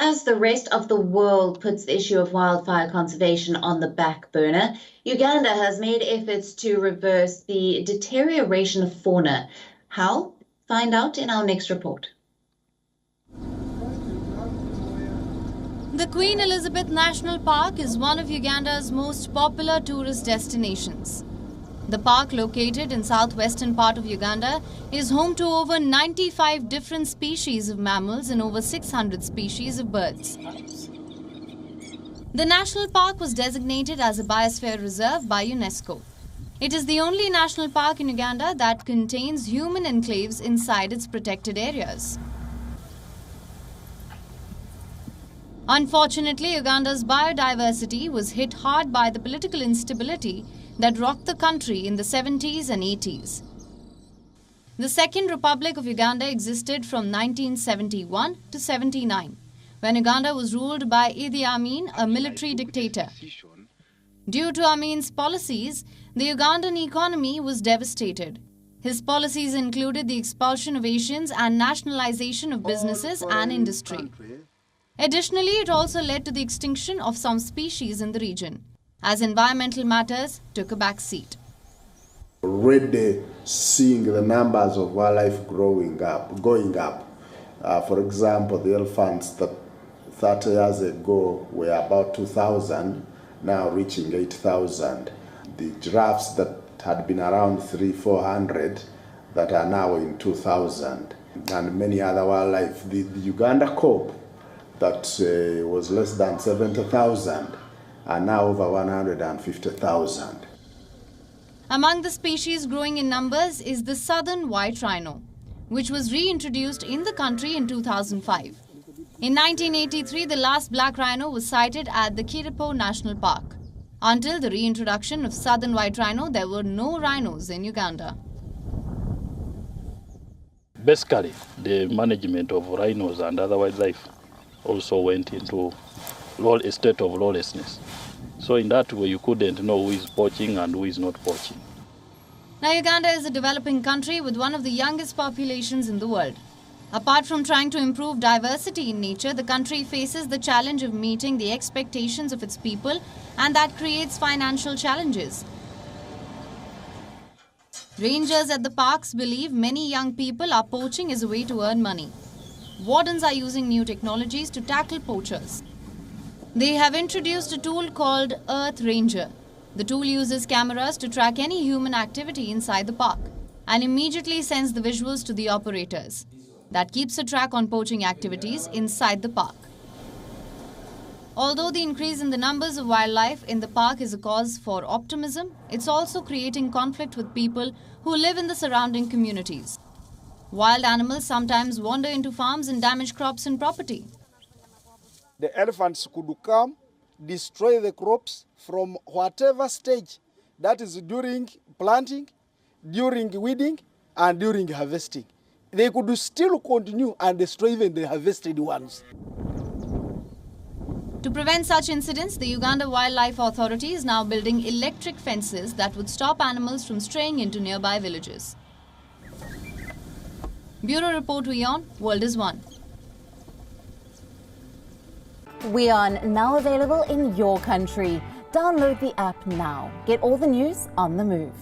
As the rest of the world puts the issue of wildfire conservation on the back burner, Uganda has made efforts to reverse the deterioration of fauna. How? Find out in our next report. The Queen Elizabeth National Park is one of Uganda's most popular tourist destinations. The park, located in southwestern part of Uganda, is home to over 95 different species of mammals and over 600 species of birds. The national park was designated as a biosphere reserve by UNESCO. It is the only national park in Uganda that contains human enclaves inside its protected areas. Unfortunately, Uganda's biodiversity was hit hard by the political instability that rocked the country in the 70s and 80s. The Second Republic of Uganda existed from 1971 to 79, when Uganda was ruled by Idi Amin, a military dictator. Due to Amin's policies, the Ugandan economy was devastated. His policies included the expulsion of Asians and nationalization of businesses and industry. Additionally, it also led to the extinction of some species in the region, as environmental matters took a back seat. Already seeing the numbers of wildlife going up. For example, the elephants that 30 years ago were about 2,000, now reaching 8,000. The giraffes that had been around 300-400 that are now in 2,000, and many other wildlife. The Uganda kobe that was less than 70,000 are now over 150,000. Among the species growing in numbers is the southern white rhino, which was reintroduced in the country in 2005. In 1983, the last black rhino was sighted at the Kiripo National Park. Until the reintroduction of southern white rhino, there were no rhinos in Uganda. Basically, the management of rhinos and other wildlife also went into a state of lawlessness. So in that way, you couldn't know who is poaching and who is not poaching. Now, Uganda is a developing country with one of the youngest populations in the world. Apart from trying to improve diversity in nature, the country faces the challenge of meeting the expectations of its people, and that creates financial challenges. Rangers at the parks believe many young people are poaching as a way to earn money. Wardens are using new technologies to tackle poachers. They have introduced a tool called Earth Ranger. The tool uses cameras to track any human activity inside the park and immediately sends the visuals to the operators. That keeps a track on poaching activities inside the park. Although the increase in the numbers of wildlife in the park is a cause for optimism, it's also creating conflict with people who live in the surrounding communities. Wild animals sometimes wander into farms and damage crops and property. The elephants could come, destroy the crops from whatever stage, that is during planting, during weeding, and during harvesting. They could still continue and destroy even the harvested ones. To prevent such incidents, the Uganda Wildlife Authority is now building electric fences that would stop animals from straying into nearby villages. Bureau Report WION, World is One. WION, now available in your country. Download the app now. Get all the news on the move.